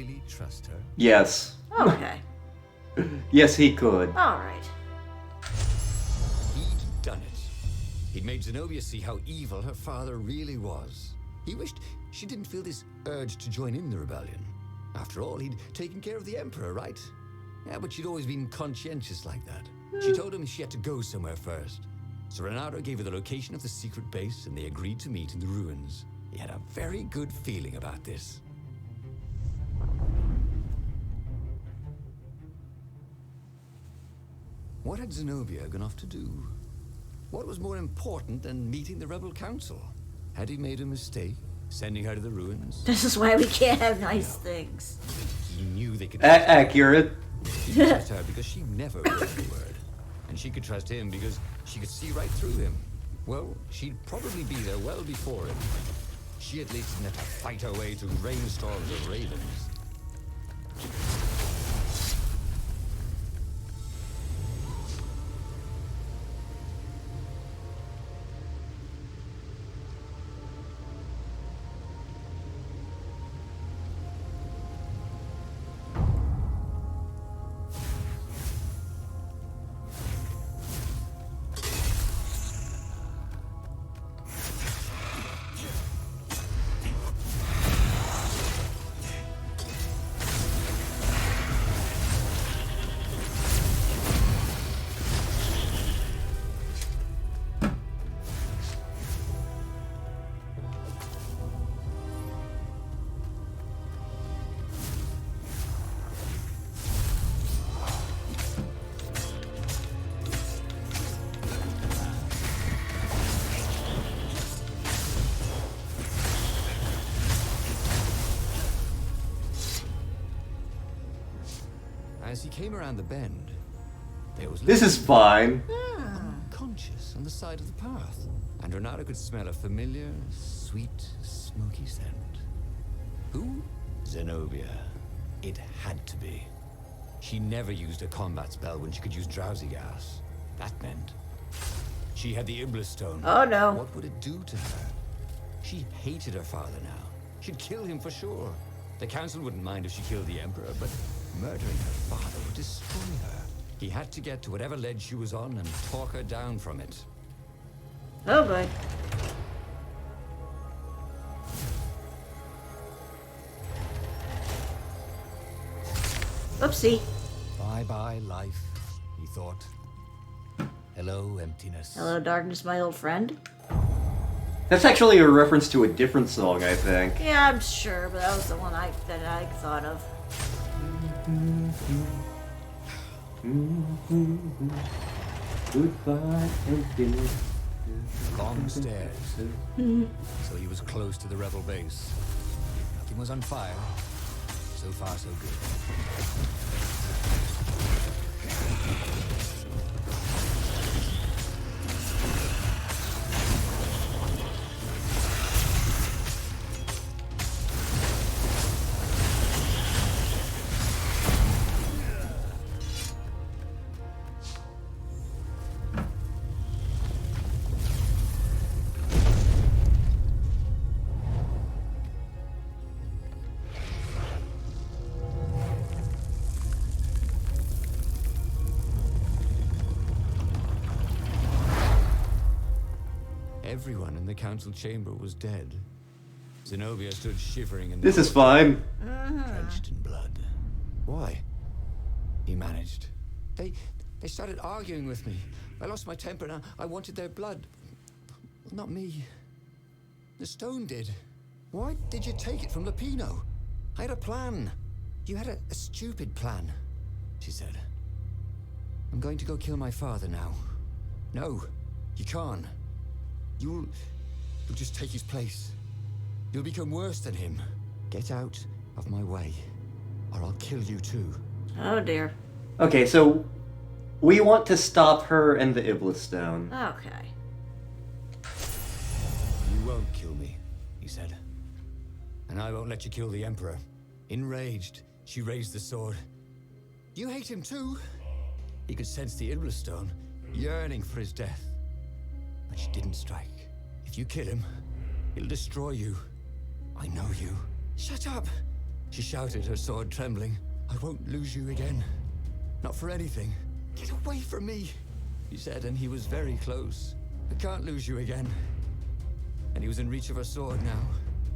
really trust her? Yes. Okay. Yes, he could. All right. He'd done it. He'd made Zenobia see how evil her father really was. He wished she didn't feel this urge to join in the rebellion. After all, he'd taken care of the Emperor, right? Yeah, but she'd always been conscientious like that. She told him she had to go somewhere first. So Renato gave her the location of the secret base, and they agreed to meet in the ruins. He had a very good feeling about this. What had Zenobia gone off to do? What was more important than meeting the rebel council? Had he made a mistake, sending her to the ruins? This is why we can't have nice things. He knew they could Accurate. He could trust her because she never broke a word. And she could trust him because she could see right through him. Well, she'd probably be there well before him. She at least didn't have to fight her way through rainstorms of ravens. As he came around the bend, there was This is fine. unconscious on the side of the path, and Renato could smell a familiar, sweet, smoky scent. Who? Zenobia. It had to be. She never used a combat spell when she could use drowsy gas. That meant she had the Iblis stone. Oh no. What would it do to her? She hated her father now. She'd kill him for sure. The council wouldn't mind if she killed the Emperor, but murdering her father would destroy her. He had to get to whatever ledge she was on and talk her down from it. Oh boy. Oopsie. Bye-bye, life, he thought. Hello, emptiness. Hello, darkness, my old friend. That's actually a reference to a different song, I think. Yeah, I'm sure, but that was the one that I thought of. Goodbye, emptiness. Long stairs. So he was close to the rebel base. Nothing was on fire. So far, so good. Everyone in the council chamber was dead. Zenobia stood shivering in the This is fine. drenched in blood. Why? He managed. They started arguing with me. I lost my temper and I wanted their blood. Not me. The stone did. Why did you take it from Lupino? I had a plan. You had a stupid plan, she said. I'm going to go kill my father now. No, you can't. You'll just take his place. You'll become worse than him. Get out of my way, or I'll kill you too. Oh dear. Okay, so we want to stop her and the Iblis Stone. Okay. You won't kill me, he said. And I won't let you kill the Emperor. Enraged, she raised the sword. You hate him too? He could sense the Iblis Stone, yearning for his death. But she didn't strike. If you kill him, he'll destroy you. I know you. Shut up! She shouted, her sword trembling. I won't lose you again. Not for anything. Get away from me, he said, and he was very close. I can't lose you again. And he was in reach of her sword now.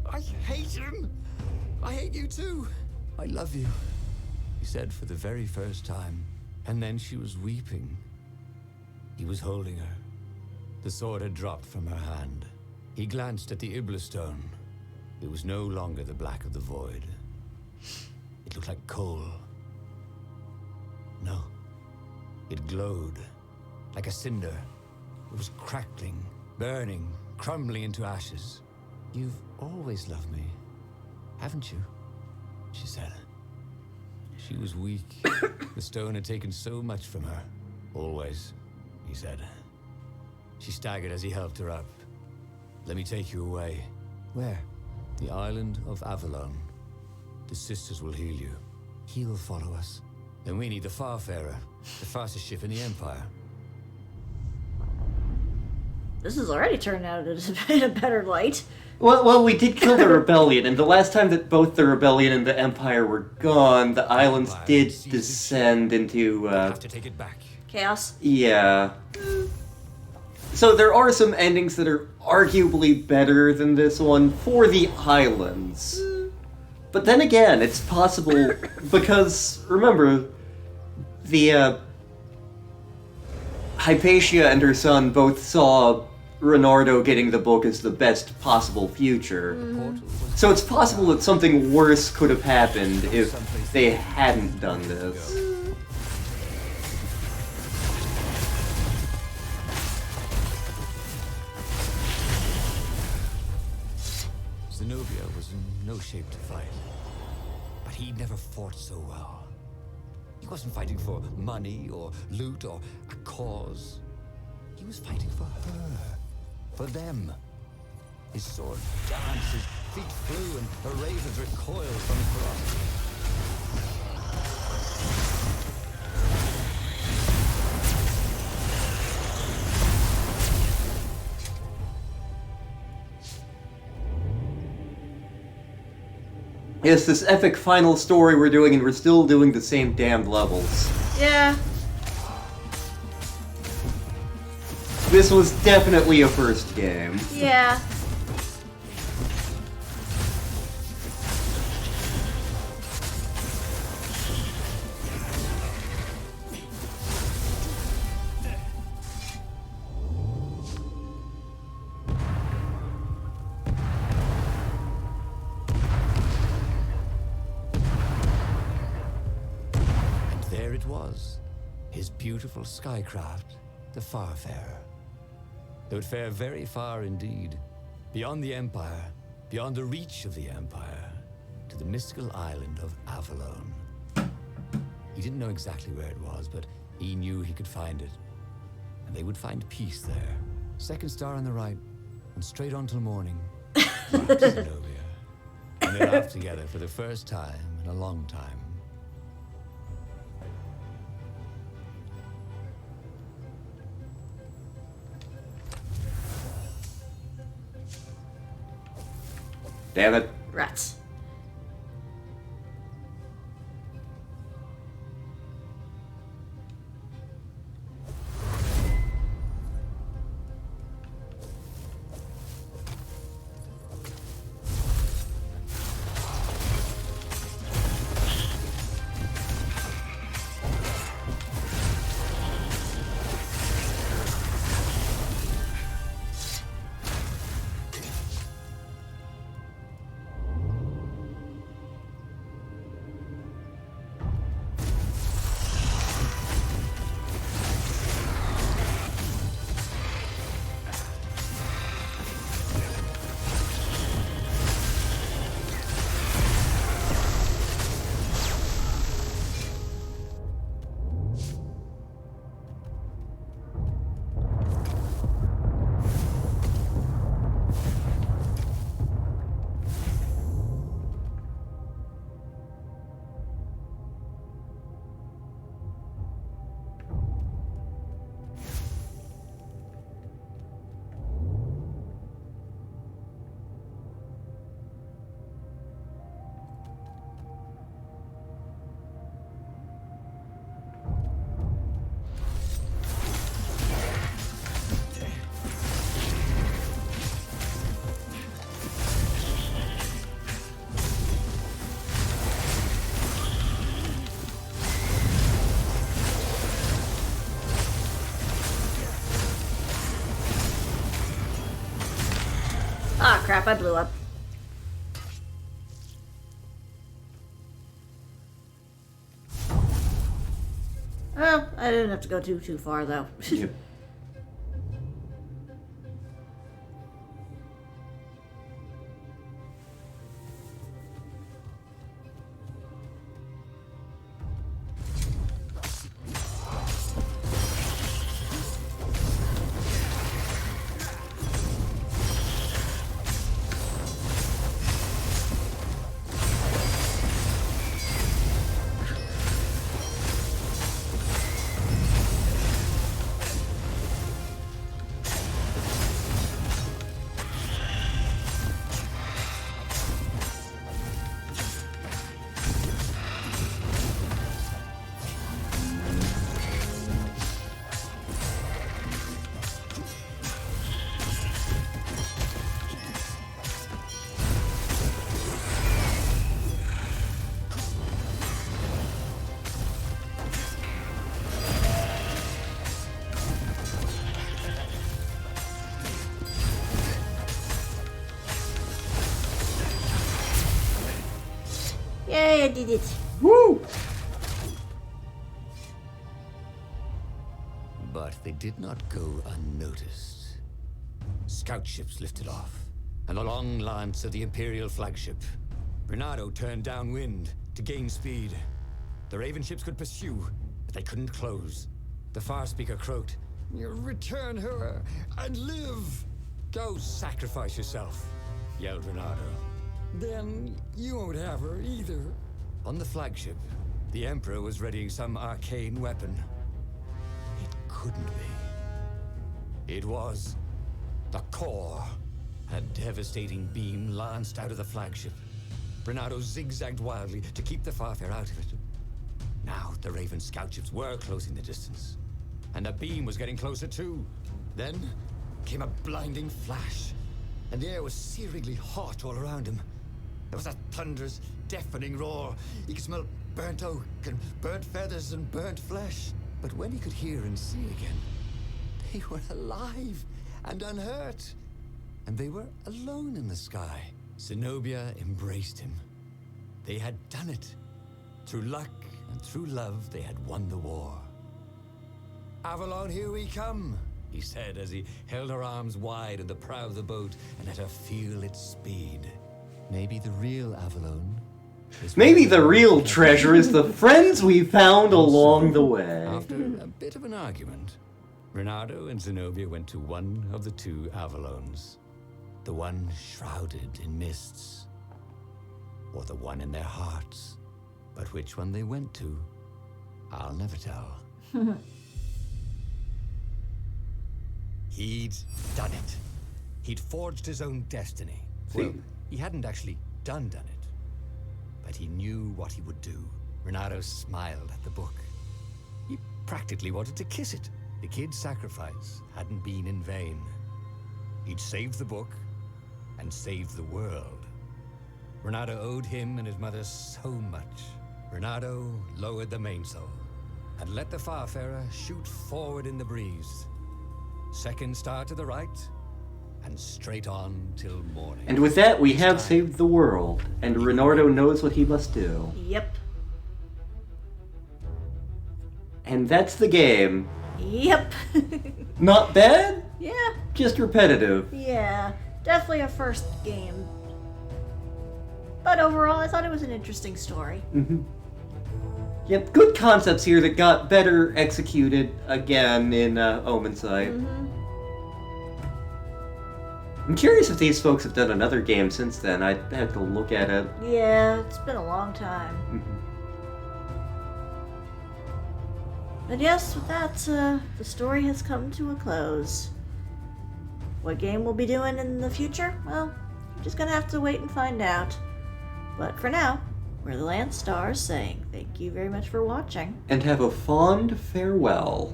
I hate him! I hate you too! I love you, he said for the very first time. And then she was weeping. He was holding her. The sword had dropped from her hand. He glanced at the Ibla stone. It was no longer the black of the void. It looked like coal. No. It glowed. Like a cinder. It was crackling, burning, crumbling into ashes. You've always loved me, haven't you? She said. She was weak. The stone had taken so much from her. Always, he said. She staggered as he helped her up. Let me take you away. Where? The island of Avalon. The sisters will heal you. He'll follow us. Then we need the Farfarer, the fastest ship in the Empire. This has already turned out in a better light. Well, we did kill the rebellion, and the last time that both the rebellion and the empire were gone, the islands did descend into. Have to take it back. Chaos. Yeah. So there are some endings that are arguably better than this one for the islands. But then again, it's possible because remember, the Hypatia and her son both saw Renardo getting the book as the best possible future. So it's possible that something worse could have happened if they hadn't done this. Zenobia was in no shape to fight. But he never fought so well. He wasn't fighting for money or loot or a cause. He was fighting for her. For them. His sword danced, his feet flew, and her razors recoiled from his ferocity. Yes, this epic final story we're doing, and we're still doing the same damned levels. Yeah. This was definitely a first game. Yeah. And there it was, his beautiful skycraft, the Farfarer. They would fare very far indeed, beyond the Empire, beyond the reach of the Empire, to the mystical island of Avalon. He didn't know exactly where it was, but he knew he could find it. And they would find peace there. Second star on the right, and straight on till morning, back to Zenobia. And they laughed together for the first time in a long time. Damn it. Rats. crap, I blew up. Well, I didn't have to go too far, though. Yep. Yay, I did it. Woo! But they did not go unnoticed. Scout ships lifted off, and the long lance of the Imperial flagship. Renato turned downwind to gain speed. The Raven ships could pursue, but they couldn't close. The Far Speaker croaked, "You return her and live!" "Go sacrifice yourself," yelled Renato. "Then you won't have her either." On the flagship, the Emperor was readying some arcane weapon. It couldn't be. It was the core. A devastating beam lanced out of the flagship. Renato zigzagged wildly to keep the Farfare out of it. Now the Raven scout ships were closing the distance, and the beam was getting closer too. Then came a blinding flash, and the air was searingly hot all around him. There was a thunderous, deafening roar. He could smell burnt oak and burnt feathers and burnt flesh. But when he could hear and see again, they were alive and unhurt. And they were alone in the sky. Zenobia embraced him. They had done it. Through luck and through love, they had won the war. "Avalon, here we come," he said as he held her arms wide in the prow of the boat and let her feel its speed. Maybe the real Avalon is... Maybe the real treasure is the friends we found along the way. After a bit of an argument, Renato and Zenobia went to one of the two Avalons. The one shrouded in mists, or the one in their hearts. But which one they went to, I'll never tell. He'd done it. He'd forged his own destiny. Well, he hadn't actually done it, but he knew what he would do. Renato smiled at the book. He practically wanted to kiss it. The kid's sacrifice hadn't been in vain. He'd saved the book and saved the world. Renato owed him and his mother so much. Renato lowered the mainsail and let the Farfarer shoot forward in the breeze. Second star to the right, and straight on till morning. And with that, we have saved the world, and Renato knows what he must do. Yep. And that's the game. Yep. Not bad, Yeah. just repetitive. Yeah. Definitely a first game. But overall, I thought it was an interesting story. Yep, good concepts here that got better executed again in Omensight. I'm curious if these folks have done another game since then. I'd have to look at it. Yeah, it's been a long time. But yes, with that, the story has come to a close. What game we'll be doing in the future? Well, you're just gonna have to wait and find out. But for now, we're the Lance Stars saying thank you very much for watching. And have a fond farewell.